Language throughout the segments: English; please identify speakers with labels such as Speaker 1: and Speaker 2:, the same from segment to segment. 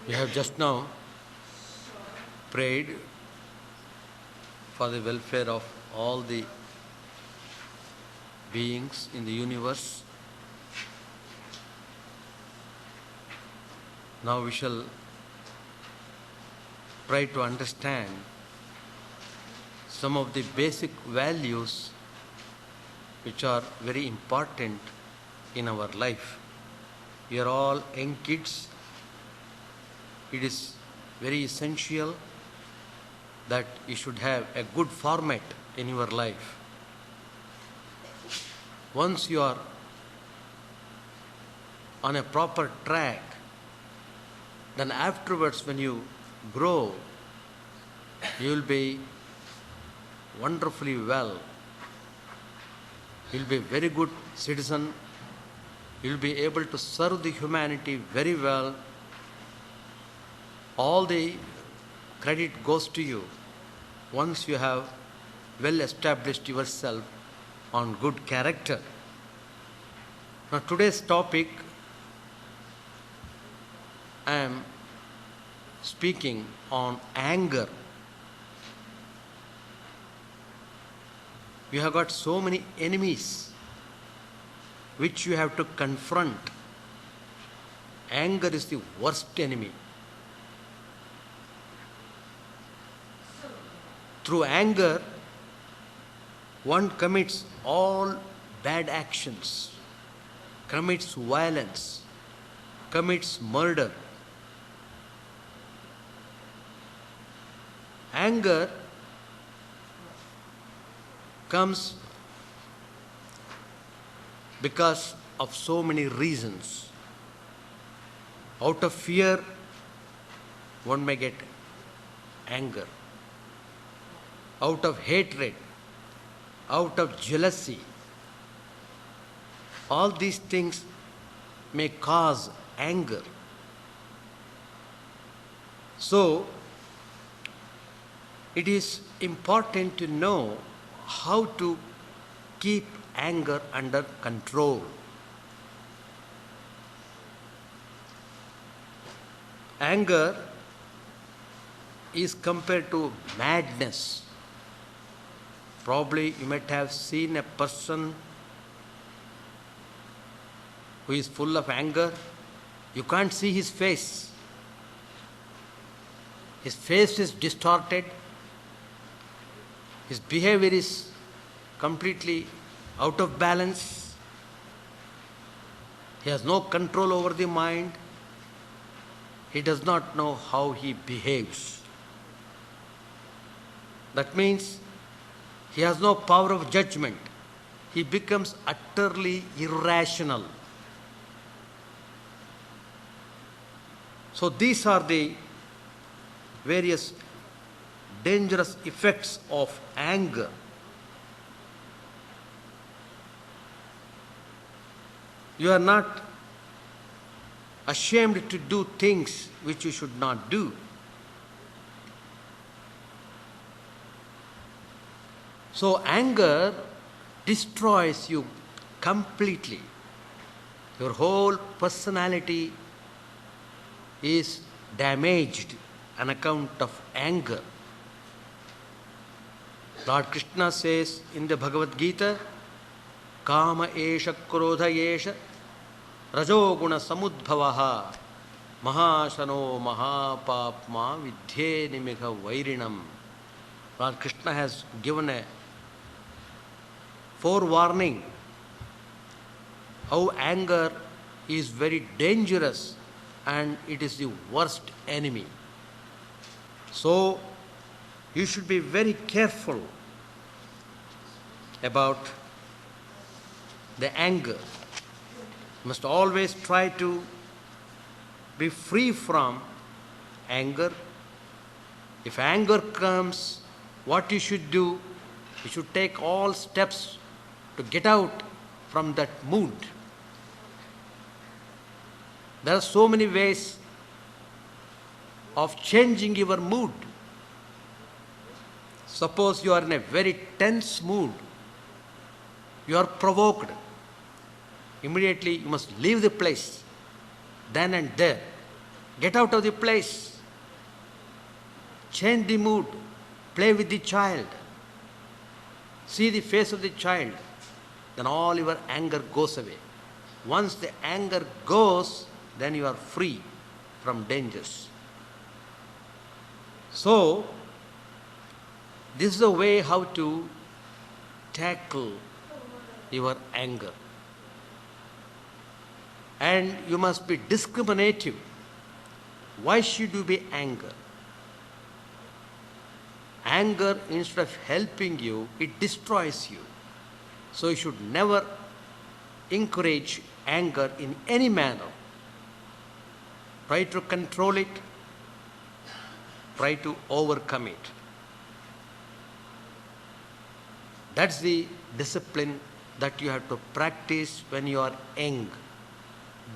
Speaker 1: We have just now prayed for the welfare of all the beings in the universe. Now we shall try to understand some of the basic values which are very important in our life. We are all young kids. It is very essential that you should have a good format in your life. Once you are on a proper track, then afterwards when you grow, you will be wonderfully well. You will be a very good citizen. You will be able to serve the humanity very well. All the credit goes to you once you have well established yourself on good character. Now today's topic, I am speaking on anger. You have got so many enemies which you have to confront. Anger is the worst enemy. Through anger, one commits all bad actions, commits violence, commits murder. Anger comes because of so many reasons. Out of fear, one may get anger. Out of hatred, out of jealousy. All these things may cause anger. So, it is important to know how to keep anger under control. Anger is compared to madness. Probably you might have seen a person who is full of anger. You can't see his face. His face is distorted. His behavior is completely out of balance. He has no control over the mind. He does not know how he behaves. That means he has no power of judgment. He becomes utterly irrational. So these are the various dangerous effects of anger. You are not ashamed to do things which you should not do. So anger destroys you completely. Your whole personality is damaged on account of anger. Lord Krishna says in the Bhagavad Gita, Kama esha krodha esha rajoguna samudbhavaha mahashano mahapapma vidye nimigha vairinam. Lord Krishna has given a forewarning how anger is very dangerous and it is the worst enemy. So, you should be very careful about the anger. You must always try to be free from anger. If anger comes, what you should do, you should take all steps to get out from that mood. There are so many ways of changing your mood. Suppose you are in a very tense mood, you are provoked. Immediately you must leave the place then and there. Get out of the place. Change the mood. Play with the child. See the face of the child. Then all your anger goes away. Once the anger goes, then you are free from dangers. So, this is a way how to tackle your anger. And you must be discriminative. Why should you be angry? Anger, instead of helping you, it destroys you. So you should never encourage anger in any manner. Try to control it. Try to overcome it. That's the discipline that you have to practice when you are young.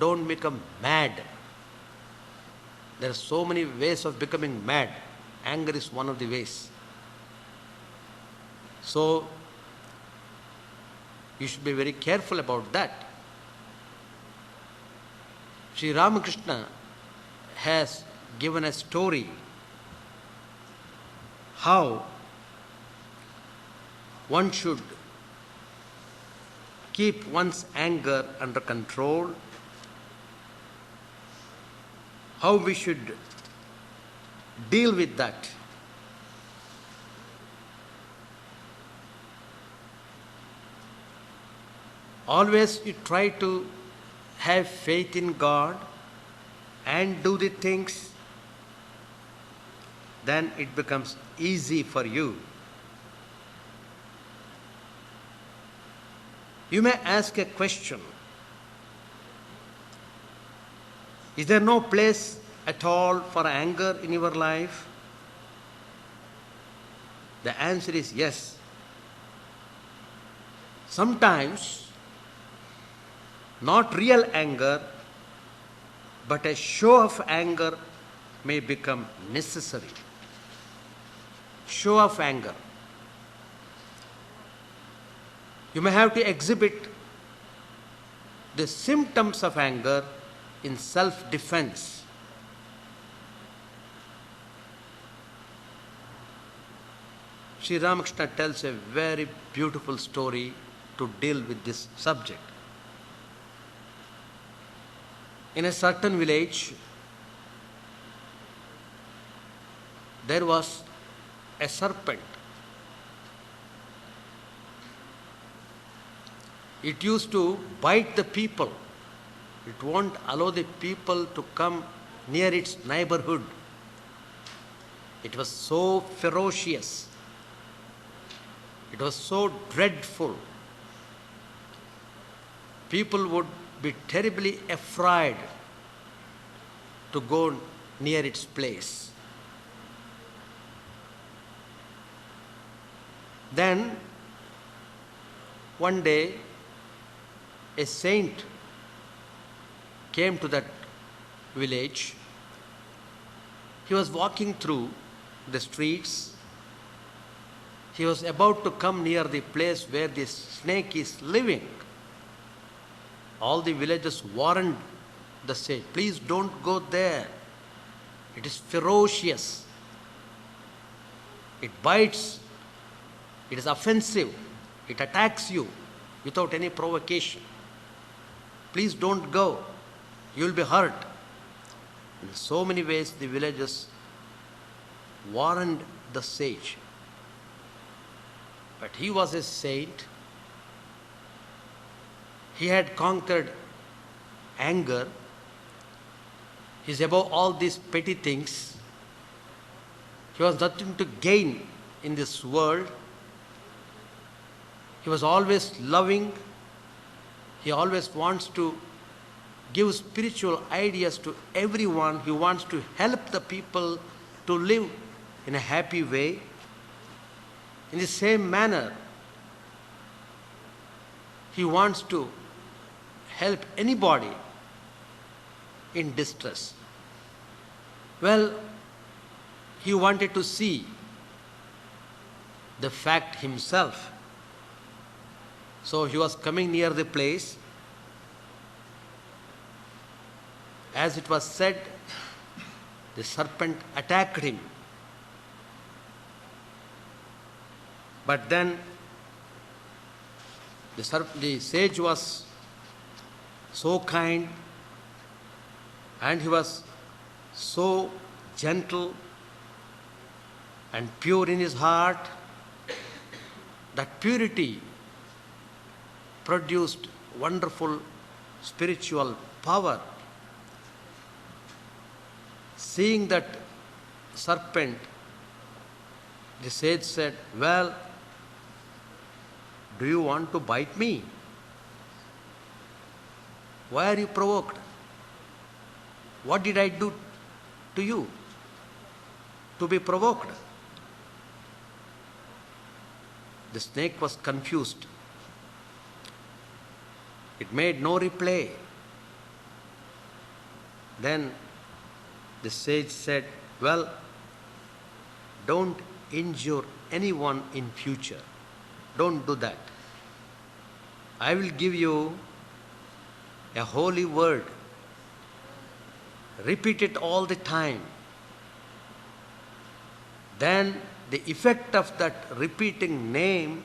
Speaker 1: Don't become mad. There are so many ways of becoming mad. Anger is one of the ways. So, you should be very careful about that. Sri Ramakrishna has given a story how one should keep one's anger under control, how we should deal with that. Always you try to have faith in God and do the things, then it becomes easy for you. You may ask a question. Is there no place at all for anger in your life? The answer is yes. Sometimes, not real anger, but a show of anger may become necessary. Show of anger. You may have to exhibit the symptoms of anger in self-defense. Sri Ramakrishna tells a very beautiful story to deal with this subject. In a certain village, there was a serpent. It used to bite the people. It won't allow the people to come near its neighborhood. It was so ferocious. It was so dreadful. People would be terribly afraid to go near its place. Then, one day, a saint came to that village. He was walking through the streets. He was about to come near the place where this snake is living. All the villagers warned the saint, please don't go there. It is ferocious. It bites. It is offensive. It attacks you without any provocation. Please don't go. You will be hurt. In so many ways, the villagers warned the sage. But he was a saint. He had conquered anger. He is above all these petty things. He was nothing to gain in this world. He was always loving. He always wants to give spiritual ideas to everyone. He wants to help the people to live in a happy way. In the same manner, he wants to help anybody in distress. Well, he wanted to see the fact himself. So he was coming near the place. As it was said, the serpent attacked him. But then the sage was so kind and he was so gentle and pure in his heart. That purity produced wonderful spiritual power. Seeing that serpent, the sage said, "Well, do you want to bite me? Why are you provoked? What did I do to you to be provoked?" The snake was confused. It made no reply. Then the sage said, "Well, don't injure anyone in future. Don't do that. I will give you a holy word. Repeat it all the time. Then the effect of that repeating name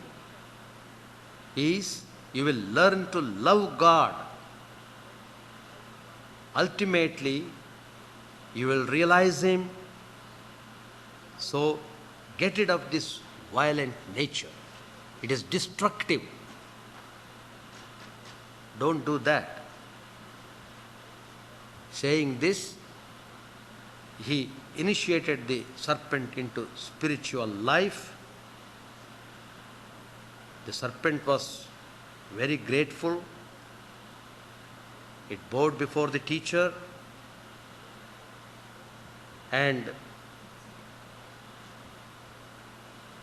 Speaker 1: is you will learn to love God. Ultimately, you will realize Him. So, get rid of this violent nature. It is destructive. Don't do that." Saying this, he initiated the serpent into spiritual life. The serpent was very grateful. It bowed before the teacher and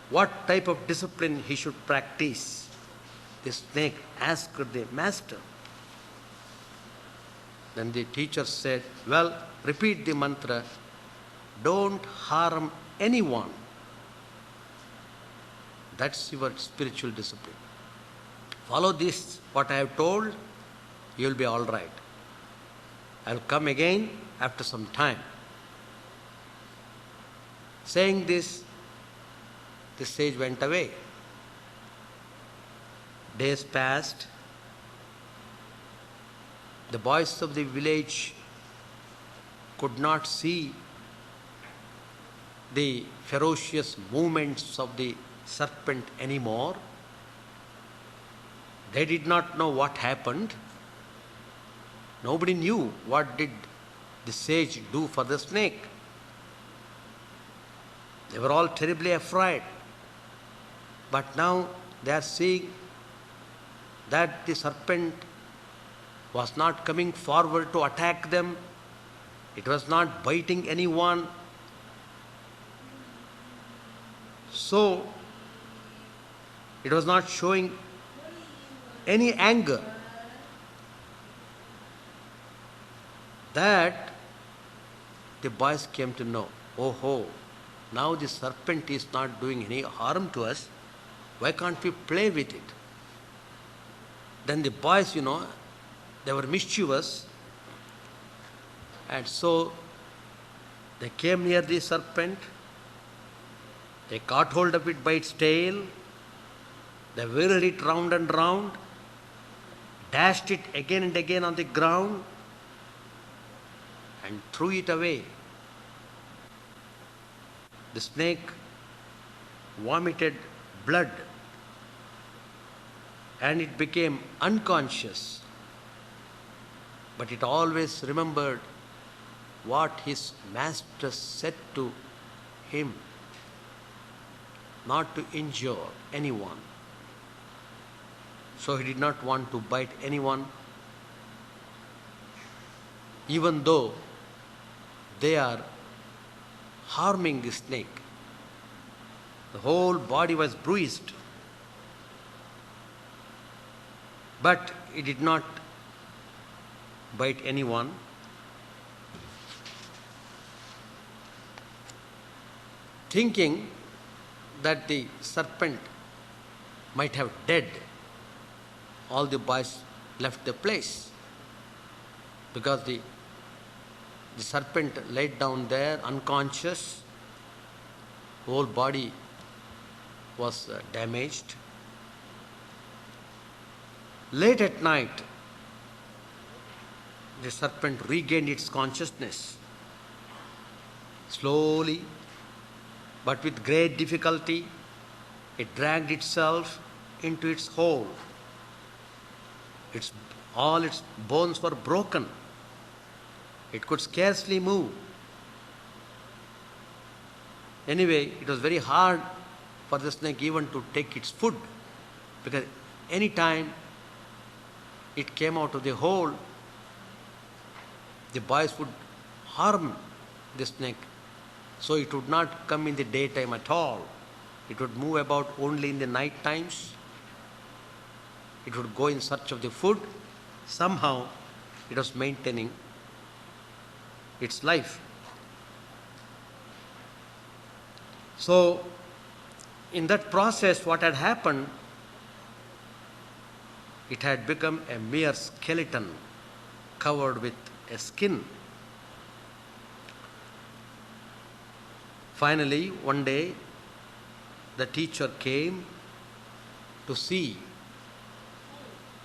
Speaker 1: what type of discipline he should practice. The snake asked the master. Then the teacher said, "Well, repeat the mantra. Don't harm anyone. That's your spiritual discipline. Follow this, what I have told, you will be all right. I will come again after some time." Saying this, the sage went away. Days passed. The boys of the village could not see the ferocious movements of the serpent anymore. They did not know what happened. Nobody knew what did the sage do for the snake. They were all terribly afraid. But now they are seeing that the serpent was not coming forward to attack them. It was not biting anyone. So, it was not showing any anger. That the boys came to know, oh, now the serpent is not doing any harm to us. Why can't we play with it? Then the boys, they were mischievous. And so they came near the serpent. They caught hold of it by its tail. They whirled it round and round, dashed it again and again on the ground, and threw it away. The snake vomited blood and it became unconscious. But it always remembered what his master said to him, not to injure anyone. So he did not want to bite anyone, even though they are harming the snake. The whole body was bruised. But he did not bite anyone. Thinking that the serpent might have dead, all the boys left the place because the The serpent laid down there, unconscious, whole body was damaged. Late at night, the serpent regained its consciousness. Slowly, but with great difficulty, it dragged itself into its hole. All its bones were broken. It could scarcely move. Anyway, it was very hard for the snake even to take its food, because any time it came out of the hole, the boys would harm the snake. So it would not come in the daytime at all. It would move about only in the night times. It would go in search of the food. Somehow it was maintaining its life. So in that process, what had happened, it had become a mere skeleton covered with a skin. Finally, one day, the teacher came to see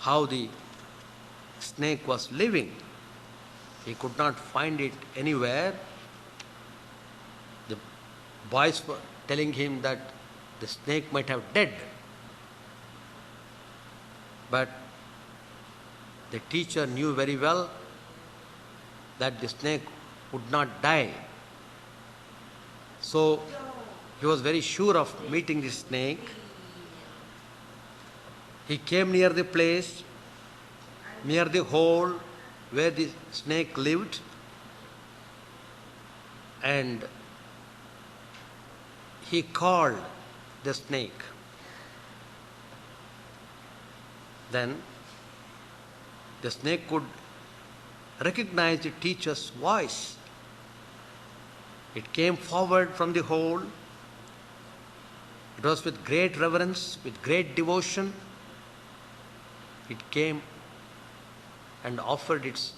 Speaker 1: how the snake was living. He could not find it anywhere. The boys were telling him that the snake might have died. But the teacher knew very well that the snake would not die. So he was very sure of meeting the snake. He came near the place, near the hole where the snake lived, and he called the snake. Then the snake could recognize the teacher's voice. It came forward from the hole. It was with great reverence, with great devotion. It came and offered its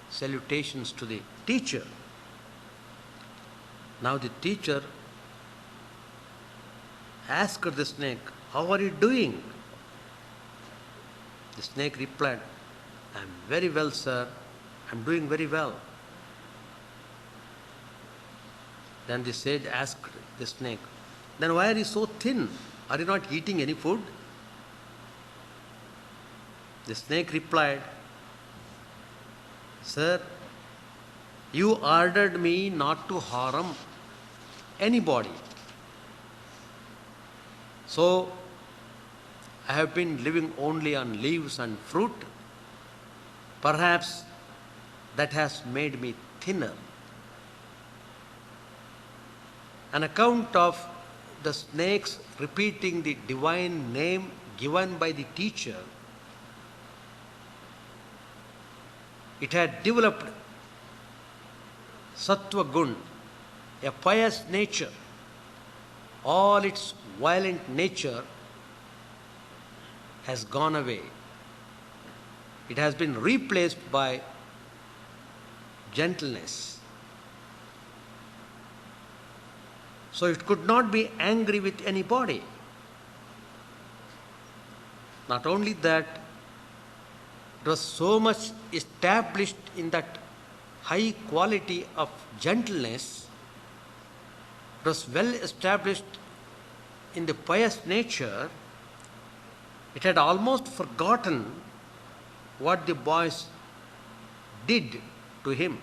Speaker 1: salutations to the teacher. Now the teacher asked the snake, "How are you doing?" The snake replied, "I am very well, sir. I am doing very well." Then the sage asked the snake, "Then why are you so thin? Are you not eating any food?" The snake replied, "Sir, you ordered me not to harm anybody. So I have been living only on leaves and fruit. Perhaps that has made me thinner." An account of the snakes repeating the divine name given by the teacher, it had developed sattva gun, a pious nature. All its violent nature has gone away. It has been replaced by gentleness. So it could not be angry with anybody. Not only that, it was so much established in that high quality of gentleness. It was well established in the pious nature. It had almost forgotten what the boys did to him.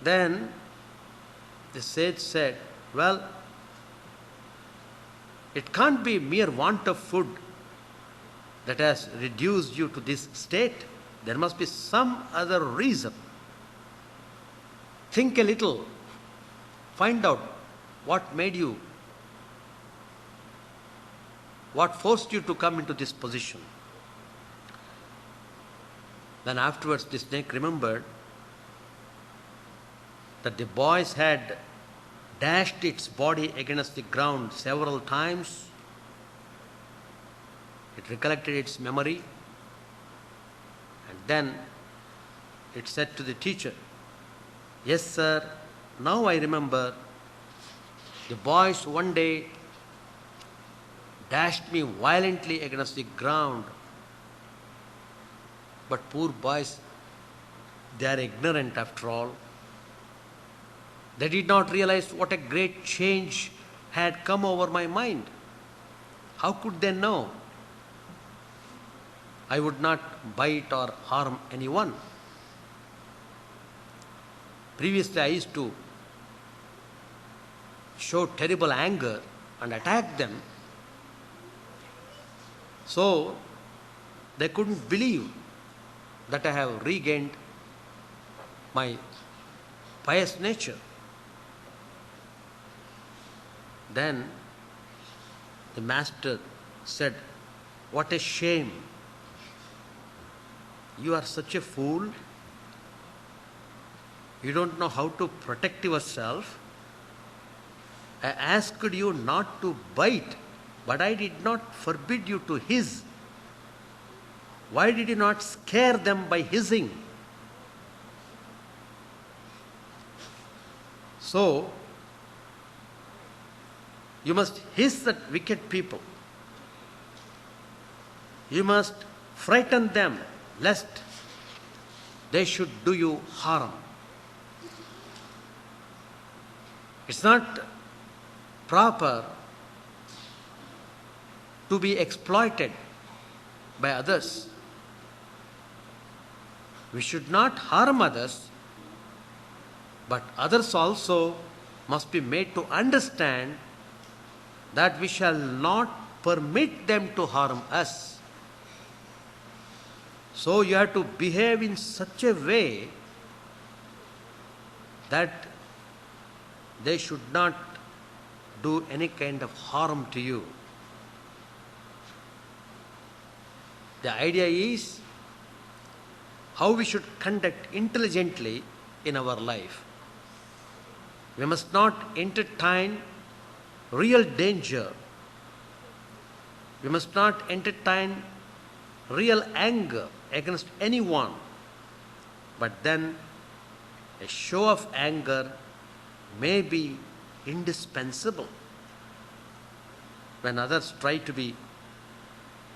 Speaker 1: Then the sage said, "Well, it can't be mere want of food that has reduced you to this state. There must be some other reason. Think a little. Find out what made you, what forced you to come into this position." Then afterwards the snake remembered that the boys had dashed its body against the ground several times. It recollected its memory, and then it said to the teacher, "Yes, sir, now I remember the boys one day dashed me violently against the ground. But poor boys, they are ignorant after all. They did not realize what a great change had come over my mind. How could they know I would not bite or harm anyone? Previously, I used to show terrible anger and attack them. So, they couldn't believe that I have regained my pious nature." Then the master said, "What a shame. You are such a fool. You don't know how to protect yourself. I asked you not to bite, but I did not forbid you to hiss. Why did you not scare them by hissing?" So, you must hiss at wicked people. You must frighten them lest they should do you harm. It's not proper to be exploited by others. We should not harm others, but others also must be made to understand that we shall not permit them to harm us. So you have to behave in such a way that they should not do any kind of harm to you. The idea is how we should conduct intelligently in our life. We must not entertain real danger. We must not entertain real anger against anyone. But then a show of anger may be indispensable. When others try to be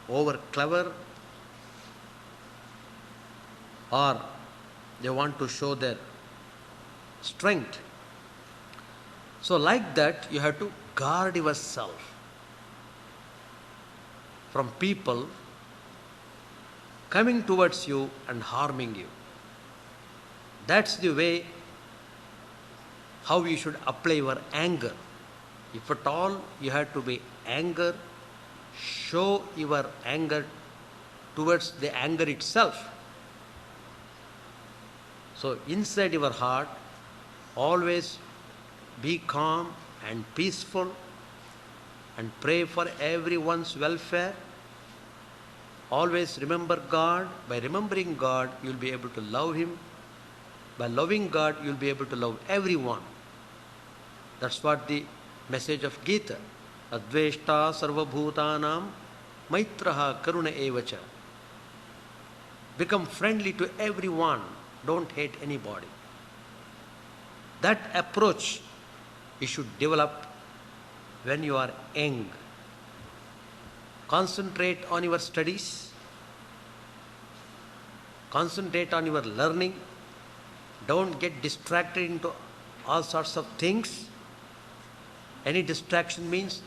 Speaker 1: over clever or they want to show their strength. So like that, you have to guard yourself from people coming towards you and harming you. That's the way how you should apply your anger. If at all you have to be anger, show your anger towards the anger itself. So inside your heart, always be calm and peaceful and pray for everyone's welfare. Always remember God. By remembering God, you'll be able to love Him. By loving God, you'll be able to love everyone. That's what the message of Gita. Adveshta sarvabhutanam maitraha karuna evacha. Become friendly to everyone. Don't hate anybody. That approach you should develop when you are young. Concentrate on your studies. Concentrate on your learning. Don't get distracted into all sorts of things. Any distraction means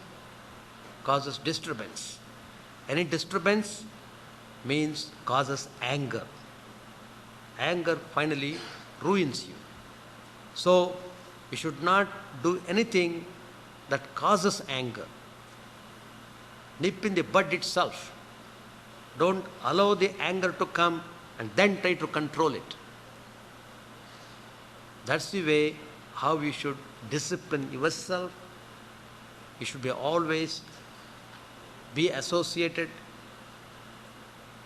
Speaker 1: causes disturbance. Any disturbance means causes anger. Anger finally ruins you. So, you should not do anything that causes anger. Nip in the bud itself. Don't allow the anger to come and then try to control it. That's the way how you should discipline yourself. You should be always be associated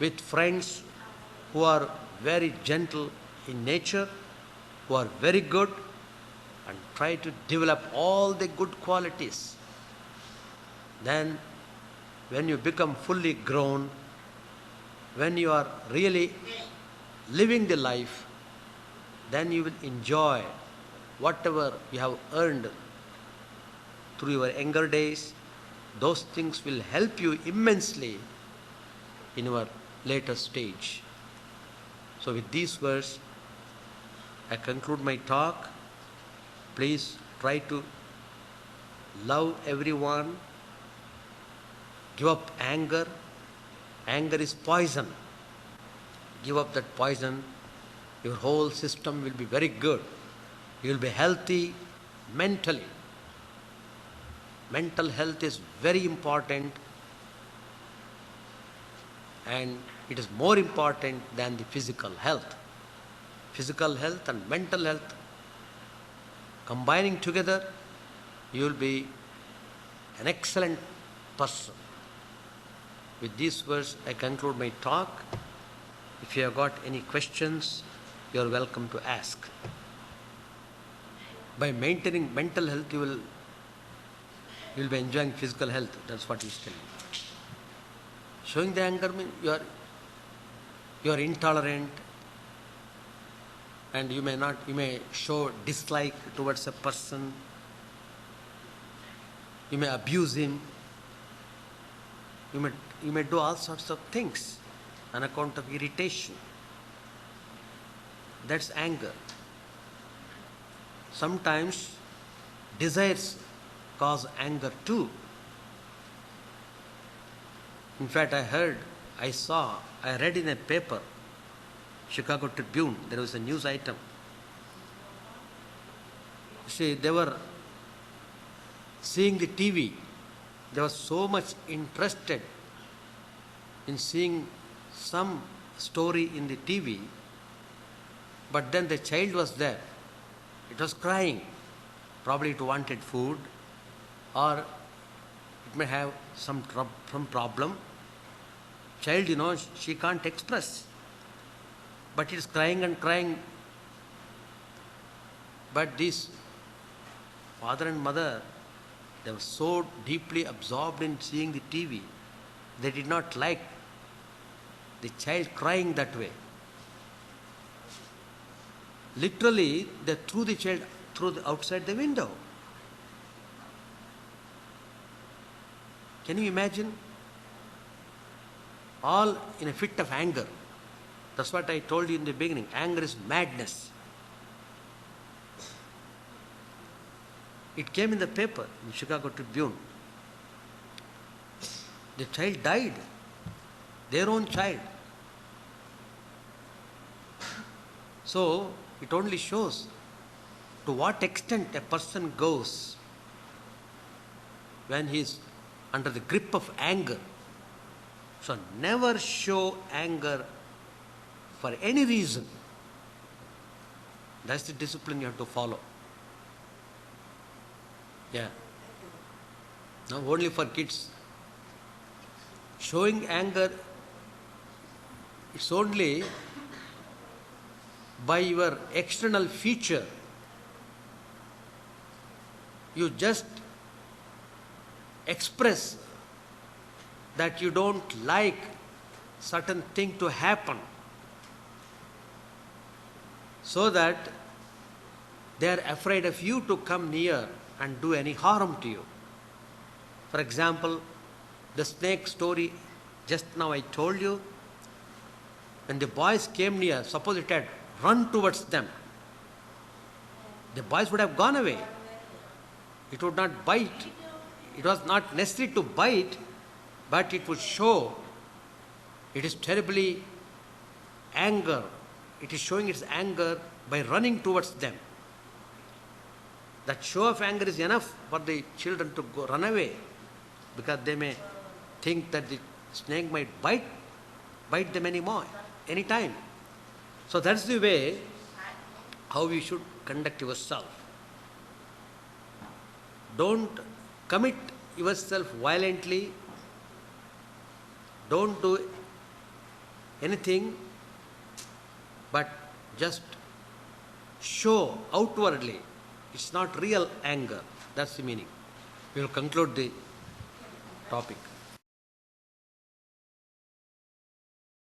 Speaker 1: with friends who are very gentle in nature, who are very good, and try to develop all the good qualities. Then when you become fully grown, when you are really living the life, then you will enjoy whatever you have earned through your younger days. Those things will help you immensely in your later stage. So with these words, I conclude my talk. Please try to love everyone. Give up anger. Anger is poison. Give up that poison. Your whole system will be very good. You will be healthy mentally. Mental health is very important, and it is more important than the physical health. Physical health and mental health combining together, you will be an excellent person. With these words, I conclude my talk. If you have got any questions, you are welcome to ask. By maintaining mental health, you will be enjoying physical health. That's what he's telling. Showing the anger means you are intolerant, and you may show dislike towards a person. You may abuse him. You may do all sorts of things on account of irritation. That's anger. Sometimes desires cause anger too. In fact, I read in a paper, Chicago Tribune, there was a news item. See, they were seeing the TV. They were so much interested in seeing some story in the TV, but then the child was there. It was crying. Probably it wanted food, or it may have some problem. Child, she can't express, but it is crying and crying. But this father and mother, they were so deeply absorbed in seeing the TV, they did not like the child crying that way. Literally, they threw the child outside the window. Can you imagine? All in a fit of anger. That's what I told you in the beginning. Anger is madness. It came in the paper, in Chicago Tribune. The child died. Their own child. So, it only shows to what extent a person goes when he is under the grip of anger. So, never show anger for any reason. That's the discipline you have to follow. Yeah. Now, only for kids. Showing anger, it's only by your external feature. You just express that you don't like certain thing to happen, so that they are afraid of you to come near and do any harm to you. For example, the snake story just now I told you, when the boys came near, suppose it had run towards them, the boys would have gone away. It would not bite. It was not necessary to bite, but it would show it is terribly anger. It is showing its anger by running towards them. That show of anger is enough for the children to run away, because they may think that the snake might bite them any time. So that's the way how you should conduct yourself. Don't commit yourself violently. Don't do anything, but just show outwardly. It's not real anger. That's the meaning. We will conclude the topic.